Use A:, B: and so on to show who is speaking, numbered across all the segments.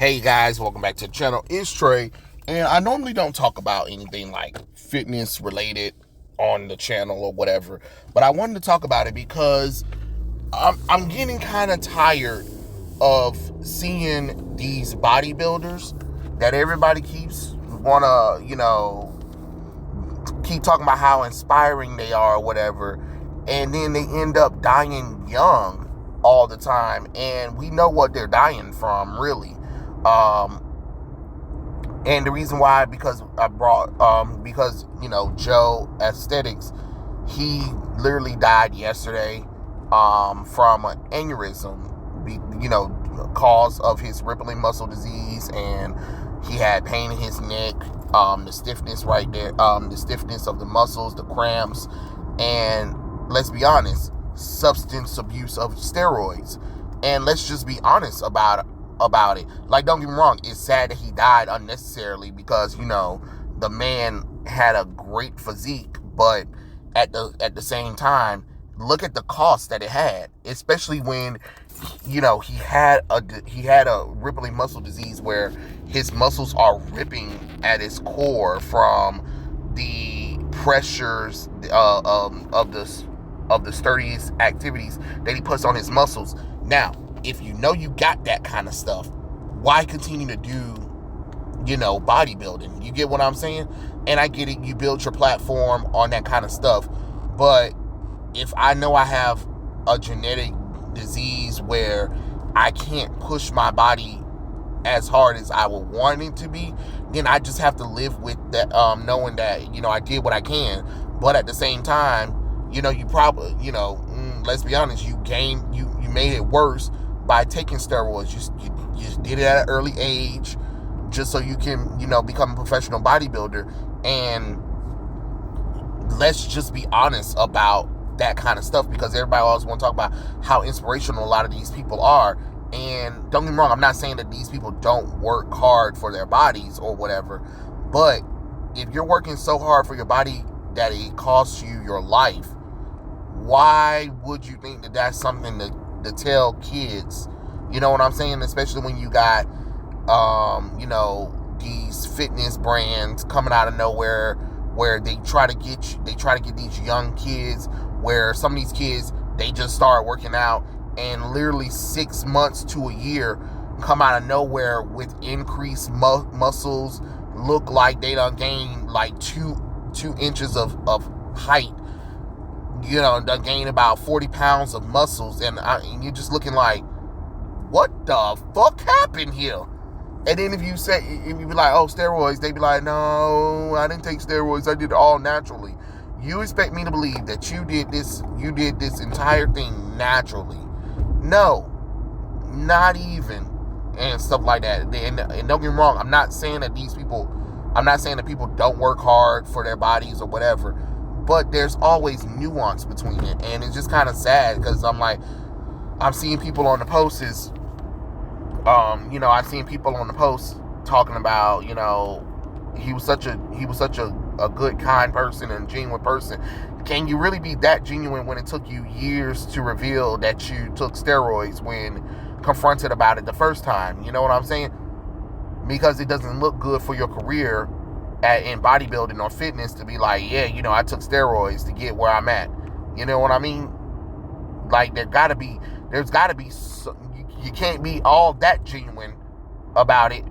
A: Hey guys, welcome back to the channel. It's Trey, and I normally don't talk about anything like fitness related on the channel or whatever, but I wanted to talk about it because I'm getting kind of tired of seeing these bodybuilders that everybody keeps wanna, keep talking about how inspiring they are or whatever, and then they end up dying young all the time, and we know what they're dying from, really. And the reason why, because Joesthetics, he literally died yesterday from an aneurysm, cause of his rippling muscle disease, and he had pain in his neck, the stiffness right there, the stiffness of the muscles, the cramps, and let's be honest, substance abuse of steroids. And let's just be honest about it. Like, don't get me wrong, it's sad that he died unnecessarily because, the man had a great physique, but at the same time, look at the cost that it had, especially when, he had a rippling muscle disease where his muscles are ripping at his core from the pressures of the sturdiest activities that he puts on his muscles. Now, if you got that kind of stuff, why continue to do, bodybuilding? You get what I'm saying? And I get it, you build your platform on that kind of stuff. But if I know I have a genetic disease where I can't push my body as hard as I would want it to be, then I just have to live with that, knowing that, I did what I can. But at the same time, you probably, let's be honest, you made it worse by taking steroids. You did it at an early age just so you can, become a professional bodybuilder. And let's just be honest about that kind of stuff, because everybody always want to talk about how inspirational a lot of these people are. And don't get me wrong, I'm not saying that these people don't work hard for their bodies or whatever, but if you're working so hard for your body that it costs you your life, why would you think that that's something to tell kids? You know what I'm saying? Especially when you got, these fitness brands coming out of nowhere where they try to get these young kids, where some of these kids, they just start working out and literally 6 months to a year come out of nowhere with increased muscles, look like they done gained like two inches of height, done gained about 40 pounds of muscles, and you're just looking like, what the fuck happened here? And then if you be like, oh, steroids, they be like, no, I didn't take steroids, I did it all naturally. You expect me to believe that you did this entire thing naturally? No, not even, and stuff like that. And don't get me wrong, I'm not saying that people don't work hard for their bodies or whatever, but there's always nuance between it, and it's just kind of sad because I'm seeing people on the posts, I've seen people on the post talking about, he was such a good, kind person and genuine person. Can you really be that genuine when it took you years to reveal that you took steroids when confronted about it the first time? You know what I'm saying? Because it doesn't look good for your career in bodybuilding or fitness to be like, yeah, I took steroids to get where I'm at. You know what I mean? Like, there's got to be you can't be all that genuine about it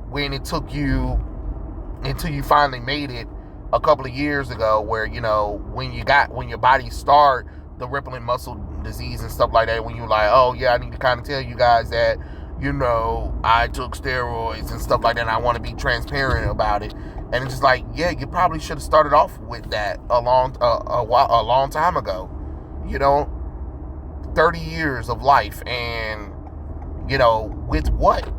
A: when it took you until you finally made it a couple of years ago, where, when your body started the rippling muscle disease and stuff like that, when you're like, oh yeah, I need to kind of tell you guys that, I took steroids and stuff like that, and I want to be transparent about it. And it's just like, yeah, you probably should have started off with that a long time ago. 30 years of life, and with what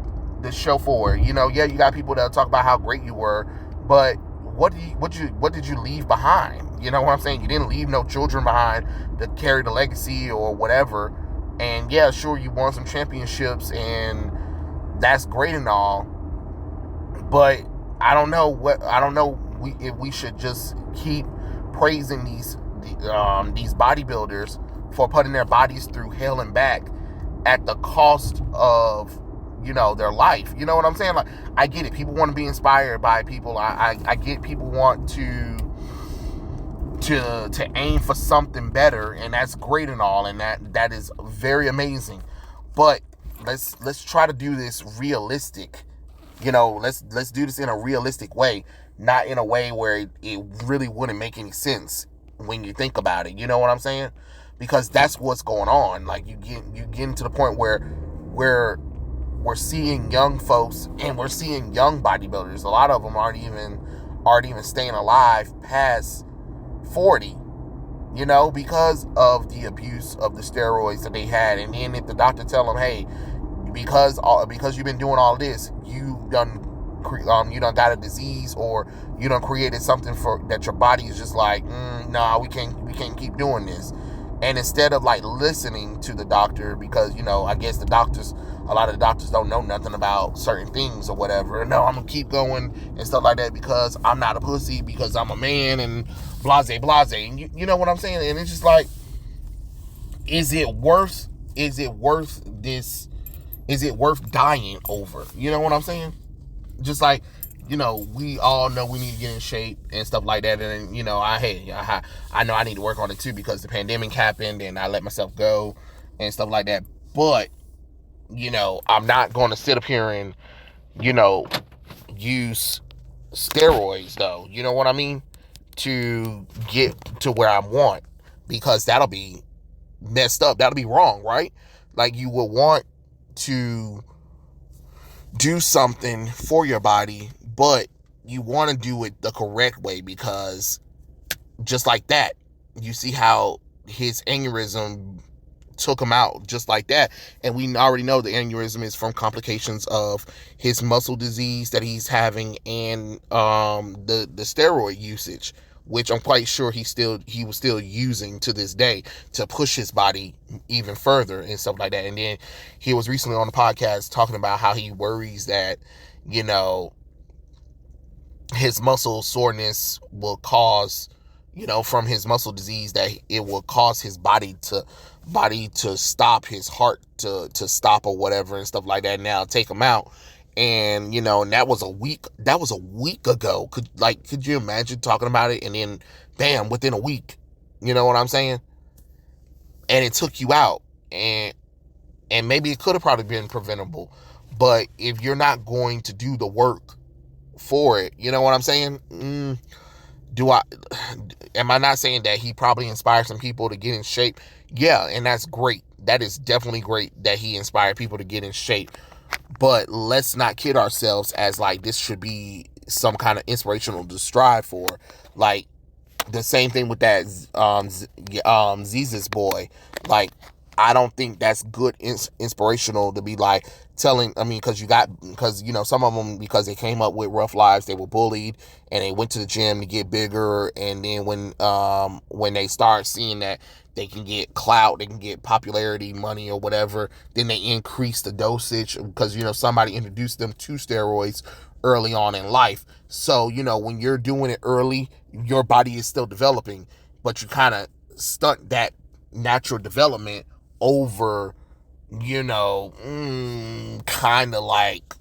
A: to show for it? Yeah, you got people that'll talk about how great you were, but what did you leave behind? You know what I'm saying? You didn't leave no children behind to carry the legacy or whatever. And yeah, sure, you won some championships, and that's great and all, but I don't know if we should just keep praising these bodybuilders for putting their bodies through hell and back at the cost of their life. You know what I'm saying? Like, I get it. People want to be inspired by people. I get people want to aim for something better, and that's great and all, and that is very amazing. But let's try to do this realistic. Let's do this in a realistic way, not in a way where it really wouldn't make any sense when you think about it. You know what I'm saying? Because that's what's going on. Like, you get to the point where we're seeing young folks and we're seeing young bodybuilders. A lot of them aren't even staying alive past 40, because of the abuse of the steroids that they had. And then if the doctor tell them, hey, because you've been doing all this, you done got a disease, or you done created something for that your body is just like, nah, we can't keep doing this. And instead of like listening to the doctor, because I guess a lot of the doctors don't know nothing about certain things or whatever. No, I'm gonna keep going and stuff like that because I'm not a pussy, because I'm a man, and blase. And you know what I'm saying? And it's just like, is it worth this? Is it worth dying over? You know what I'm saying? Just like, we all know we need to get in shape and stuff like that. And, I know I need to work on it too, because the pandemic happened and I let myself go and stuff like that. But, I'm not going to sit up here and, use steroids, though. You know what I mean? To get to where I want, because that'll be messed up. That'll be wrong, right? Like, you will want to do something for your body, but you want to do it the correct way, because just like that, you see how his aneurysm took him out just like that. And we already know the aneurysm is from complications of his muscle disease that he's having, and the steroid usage, which I'm quite sure he was still using to this day to push his body even further and stuff like that. And then he was recently on the podcast talking about how he worries that, his muscle soreness will cause, from his muscle disease, that it will cause his body to stop, his heart to stop or whatever and stuff like that. Now take him out. And, and that was a week ago. Could you imagine talking about it, and then bam, within a week, you know what I'm saying? And it took you out, and maybe it could have probably been preventable. But if you're not going to do the work for it, you know what I'm saying? Am I not saying that he probably inspired some people to get in shape? Yeah, and that's great. That is definitely great that he inspired people to get in shape. But let's not kid ourselves as like this should be some kind of inspirational to strive for. Like, the same thing with that Ziza's boy. Like, I don't think that's good inspirational to be like telling. I mean, because some of them, because they came up with rough lives, they were bullied and they went to the gym to get bigger. And then when they start seeing that they can get clout, they can get popularity, money or whatever, then they increase the dosage because, somebody introduced them to steroids early on in life. So, when you're doing it early, your body is still developing, but you kind of stunt that natural development over, kind of like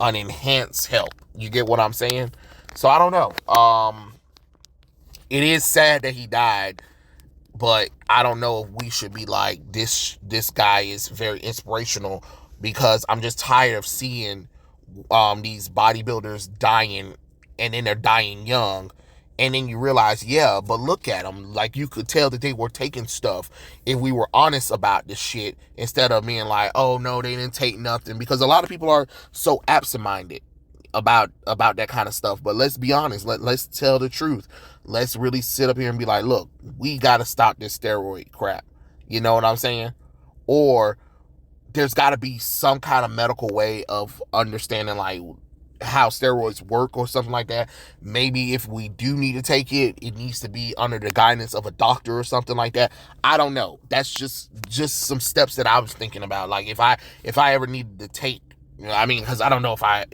A: an enhanced help. You get what I'm saying? So I don't know. It is sad that he died, but I don't know if we should be like, this guy is very inspirational, because I'm just tired of seeing these bodybuilders dying, and then they're dying young. And then you realize, yeah, but look at them. Like, you could tell that they were taking stuff if we were honest about this shit, instead of being like, oh, no, they didn't take nothing. Because a lot of people are so absent-minded about that kind of stuff. But let's be honest. Let's tell the truth. Let's really sit up here and be like, look, we got to stop this steroid crap. You know what I'm saying? Or there's got to be some kind of medical way of understanding, like, how steroids work or something like that. Maybe if we do need to take it, it needs to be under the guidance of a doctor or something like that. I don't know. That's just some steps that I was thinking about. Like, if I ever needed to take, I mean, because I don't know if I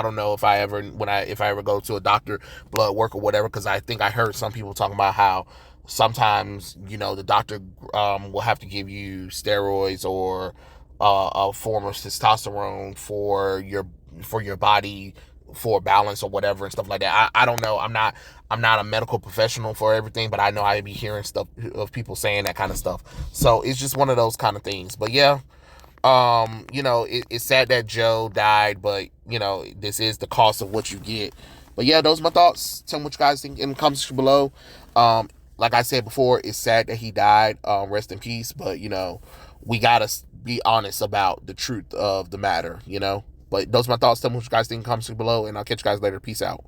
A: don't know if I ever go to a doctor, blood work or whatever, because I think I heard some people talking about how sometimes, the doctor will have to give you steroids or a form of testosterone for your body, for balance or whatever and stuff like that. I don't know. I'm not a medical professional for everything, but I know I be hearing stuff of people saying that kind of stuff. So it's just one of those kind of things. But yeah, it's sad that Joe died, but this is the cost of what you get. But yeah, those are my thoughts. Tell me what you guys think in the comments below. Like I said before, it's sad that he died. Rest in peace. But we gotta be honest about the truth of the matter. But those are my thoughts. Tell me what you guys think in the comments below, and I'll catch you guys later. Peace out.